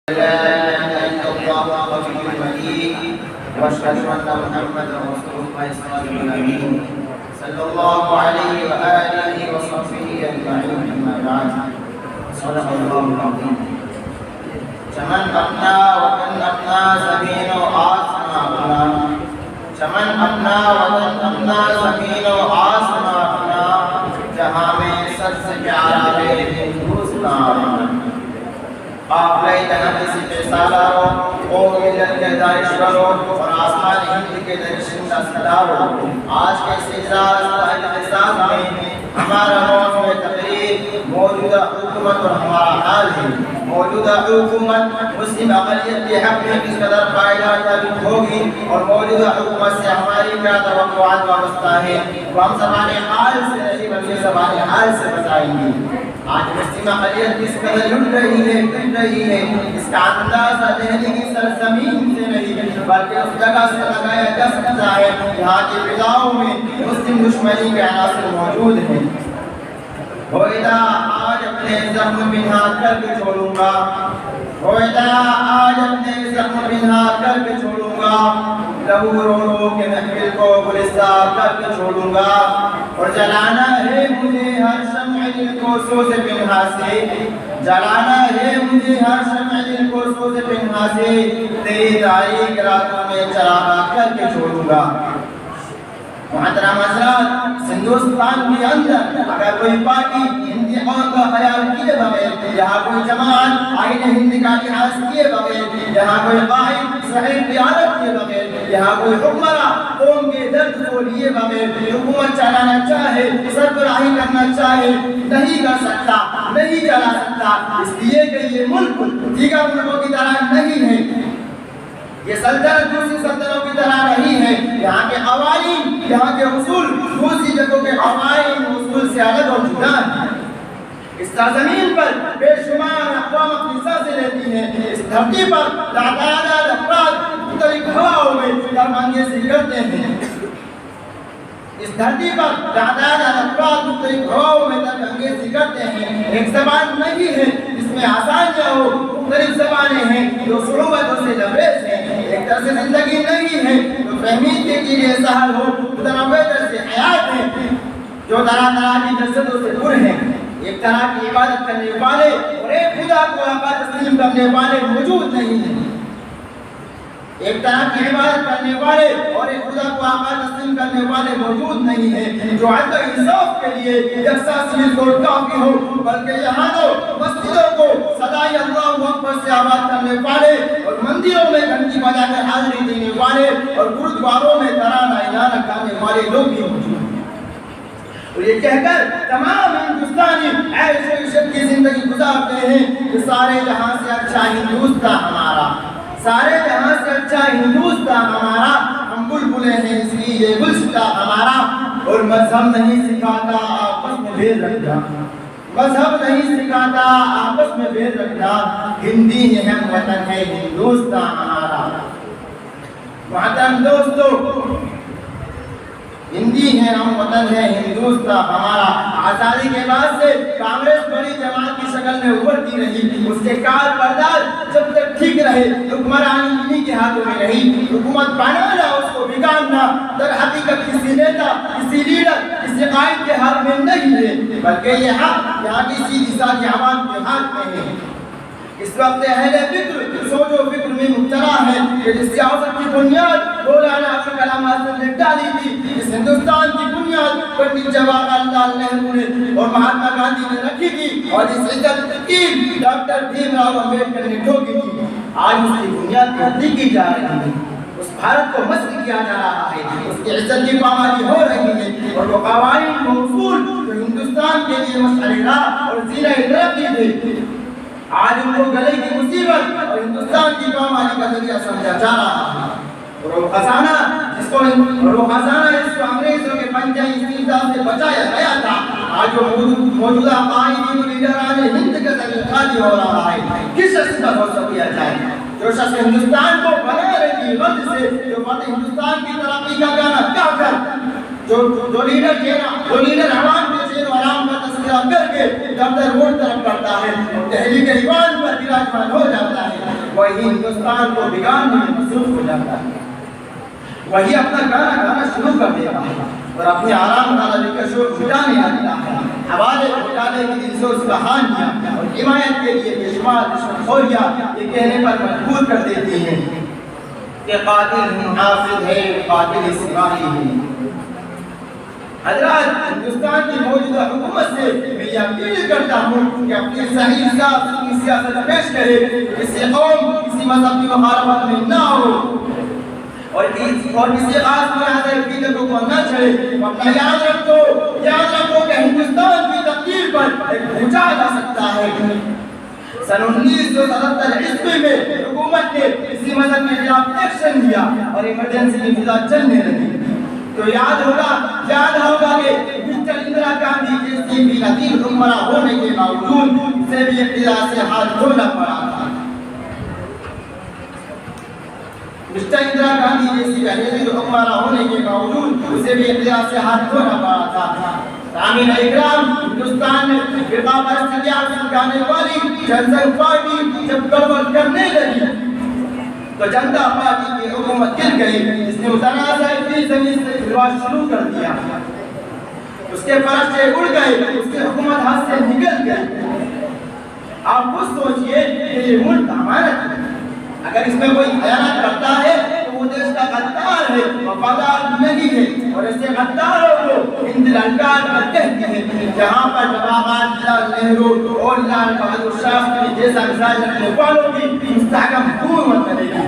واشهد ان محمدا رسول الله صلى الله عليه واله وصحبه اجمعين اما بعد صدق الله العظيم چمن اپنا وطن اپنا زمین و آسمان اپنا چمن اپنا وطن اپنا زمین و آسمان اپنا جہاں میں سب سے پیارا ہے ہندوستان آپ لئے جنت سے سالارو قوم ملت کے دارشورو اور آسمان ہند کے درشندہ صدارو آج کے اس اجلاس میں ہمارا موضوع تقریر موجودہ حکومت اور ہمارا حال ہے۔ موجودہ حکومت مسلم اقلیت کے حق میں کس قدر فائدہ ثابت ہوگی اور موجودہ حکومت سے ہماری کیا توقعات وابستہ ہے وہ ہم زبان حال سے نہیں بلکہ زبان حال سے بتائیں گے۔ آج مسلم اقلیت کس قدر لٹ رہی ہے پٹ رہی ہے اس کا اندازہ دہلی کی سرزمین سے نہیں بلکہ اس جگہ سے لگایا جا سکتا ہے یہاں کی فضاؤں میں مسلم دشمنی کے عناصر موجود ہیں۔ ہوئیدہ آج اپنے زخم پنہا کر کے چھوڑوں گا ہوئیدہ آج اپنے زخم پنہا کر کے چھوڑوں گا لہو رو رو کے محفل کو گلستار کر کے چھوڑوں گا اور جلانا ہے مجھے ہر شمع دل کو سوز پنہا سے جلانا ہے مجھے ہر شمع دل کو سوز پنہا سے تیری تاریک راتوں میں چراغا کر کے چھوڑوں گا۔ محترم حضرات ہندوستان کے اندر اگر کوئی پارٹی ہندی قوم کا خیال کیے بغیر یہاں کوئی جماعت آئین ہند کا لحاظ کیے بغیر یہاں کوئی قائد صحیح قیادت کیے بغیر یہاں کوئی حکمراں قوم کے درد کو لیے بغیر حکومت چلانا چاہے سربراہی کرنا چاہے نہیں کر سکتا نہیں چلا سکتا اس لیے کہ یہ ملک دیگر ملکوں کی طرح نہیں ہے یہ سلطنت دوسری سلطنتوں کی طرح نہیں ہے یہاں کے قوانین یہاں کے اصول دوسری جگہوں کے قوانین اصول سے الگ اور جدا ہیں۔ اس سرزمین پر بے شمار اقوام اپنی سانسیں لیتی ہیں اس دھرتی پر لاتعداد افراد مختلف ہواؤں میں درماندیزی کرتے ہیں اس دھرتی پر لاتعداد افراد مختلف ہواؤں میں درماندیزی کرتے ہیں ایک زبان نہیں ہے جس میں آسانیاں ہو مختلف زبانیں ہیں جو صعوبتوں سے لبریز ہیں ایک طرز زندگی نہیں ہے جو فہمید کے لیے سہل ہو متنوع طرز حیات ہے جو طرح طرح کی لذتوں سے دور ہیں ایک طرح کی عبادت کرنے والے اور ایک خدا کو آقا تسلیم کرنے والے موجود نہیں ہیں ایک طرح کی عبادت کرنے والے اور ایک خدا کو آقا تسلیم کرنے والے موجود نہیں ہیں جو عدل و انصاف کے لیے یکساں سیل کو کافی ہو بلکہ یہاں تو مسجدوں کو صدائے اللہ اکبر سے آباد کرنے والے اور مندروں میں گھنٹی بجا کر حاضری دینے والے اور گرودواروں میں ترانہ اعلان کرنے والے لوگ بھی موجود ہیں اور یہ کہہ کر تمام ہندوستانی عیش و عشرت کی زندگی گزارتے ہیں کہ سارے جہاں سے اچھا ہندوستان ہمارا سارے جہاں سے اچھا ہندوستان ہمارا ہم بلبلیں ہیں اس لیے یہ گلشتہ ہمارا اور مذہب نہیں سکھاتا آپس میں بھید رکھنا مذہب نہیں سکھاتا آپس میں بھید رکھنا ہندی ہم وطن ہے ہندوستان ہمارا۔ محترم دوستو ہندی ہے ہم وطن ہے ہندوستان ہمارا۔ آزادی کے بعد سے کانگریس بڑی جماعت کی شکل میں ابھرتی رہی اس کے کار بردار جب تک ٹھیک رہے حکمرانی انہی کے ہاتھوں میں رہی حکومت بنانا اس کو بگاڑنا در حقیقت کسی نیتا کسی لیڈر کسی قائد کے ہاتھ میں نہیں ہے بلکہ یہ حق یہاں کی سیدھی سادھی عوام کے ہاتھ میں ہے۔ اس وقت اہل فکر سوچ و فکر میں مبتلا ہے کہ جس سیاست کی بنیاد مولانا ابوالکلام آزاد نے ڈالی تھی اس ہندوستان کی بنیاد پنڈت جواہر لال نہرو نے اور مہاتما گاندھی نے رکھی تھی اور جس عزت کی ڈاکٹر بھیم راؤ امبیڈکر نے ٹھوکی تھی آج اس کی بنیاد تبدیل کی جا رہی ہے اس بھارت کو مسخ کیا جا رہا ہے اس کی عزت کی پامالی ہو رہی ہے اور وہ قوانین و اصول جو ہندوستان کے لیے مشعل راہ اور زینہ ترقی تھے آج ان کو گلے کی مصیبت اور ہندوستان کی پامالی کا ذریعہ سمجھا جا رہا ہے اور وہ خزانہ جس کو انگریزوں کے پنجہ استحصال سے بچایا گیا تھا آج وہ موجودہ قائدین و لیڈران ہند کے ذریعے خالی ہو رہا ہے کس شخص کا بھروسہ کیا جائے جو شخص ہندوستان کو بنانے کی غرض سے جو فتح ہندوستان کی ترقی کا گانا گا کر جو لیڈر عوام کے شیر و آرام کا تذکرہ کر کے دفتر روڈ طرف کرتا ہے دہلی کے ایوان پر وراجمان ہو جاتا ہے وہی ہندوستان کو بگاڑنے میں مصروف ہو جاتا ہے، وہی اپنا گانا گانا شروع کر دیتا ہے اور اپنے آرام دادی کا شور چھٹانے لگتا ہے۔ حوالے چھٹانے کی دل سے اس کہانیاں اور حمایت کے لیے بے شمار دشمن خوریاں یہ کہنے پر مجبور کر دیتی ہیں کہ قاتل محافظ ہے، قاتل سپاہی ہے۔ حضرات، ہندوستان کی موجودہ حکومت سے میں یہ اپیل کرتا ہوں کہ اپنی صحیح کی سیاست پیش کرے، کسی قوم کسی مذہب کی مخالفت میں نہ ہو اور کسی خاص مراد عقیدتوں کو نہ چھڑے۔ اپنا یاد رکھو کہ ہندوستان کی تقدیر پر ایک بھونچال آ سکتا ہے۔ سن 1977 عیسوی میں حکومت نے کسی مذہب کے خلاف ایکشن لیا اور ایمرجنسی کی فضا چلنے لگی، تو یاد ہوگا کہ مسٹر اندرا گاندھی جیسی بھی عظیم حکمراں ہونے کے باوجود اسے بھی اقتدار سے ہاتھ دھونا پڑا تھا۔ مسٹر اندرا گاندھی جیسی عظیم حکمراں ہونے کے باوجود اسے بھی اقتدار سے ہاتھ دھونا پڑا تھا۔ سامعین اکرام، ہندوستان میں فرقہ پرستی سکھانے والی جنسنگ پارٹی جب گڑبڑ کرنے لگی تو جنتا پارٹی کی حکومت گر گئی، جس نے متنازع کی زمین سے کھلواڑ شروع کر دیا۔ اس کے فرشتے اڑ گئے، اس کی حکومت ہاتھ سے نکل گئی۔ آپ خود سوچئے کہ یہ ملک ہمارا ہے، اگر اس میں کوئی خیانت کرتا ہے تو وہ دیش کا غدار ہے، وفادار نہیں ہے، اور ایسے غداروں کو ہند للکار کر کہتے ہیں۔ جہاں پر جواہر لال نہرو اور لال بہادر شاستری جیسا مزاج رکھنے والوں کی مستحکم حکومت کرے گی۔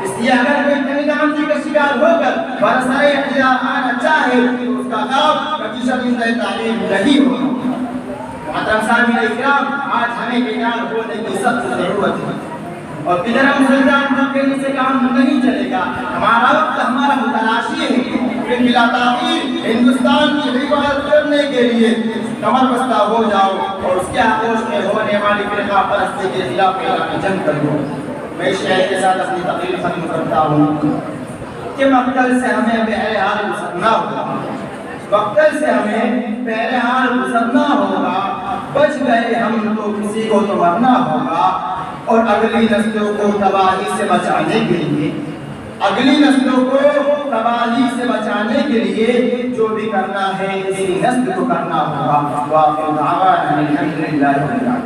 اس لیے اگر کوئی تنظیم کا شکار ہو کر برسرِ اقتدار آنا چاہے تو اس کا خواب کبھی شرمندہ تعلیم نہیں ہوگا۔ محترم سامعین اکرام، آج ہمیں بیدار ہونے کی سخت ضرورت ہے اور بدر مسلمان طبقے سے کام نہیں چلے گا۔ ہمارا وقت ہمارا متلاشی ہے کہ بلا تاخیر ہندوستان کی حفاظت کرنے کے لیے کمر بستہ ہو جاؤ اور اس کے آغوش میں ہونے والی فرقہ پرستی کے خلاف اعلان جنگ کر دو۔ میں اس شعر کے ساتھ اپنی تقریر ختم کرتا ہوں کہ مقتل سے ہمیں بہرحال گزرنا ہوگا، مقتل سے ہمیں بہرحال گزرنا ہوگا، بچ گئے ہم تو کسی کو تو مرنا ہوگا، اور اگلی نسلوں کو تباہی سے بچانے کے لیے کے لیے جو بھی کرنا ہے اسی نسل کو کرنا ہوگا۔ وآخر دعوانا الحمدللہ رب العالمین۔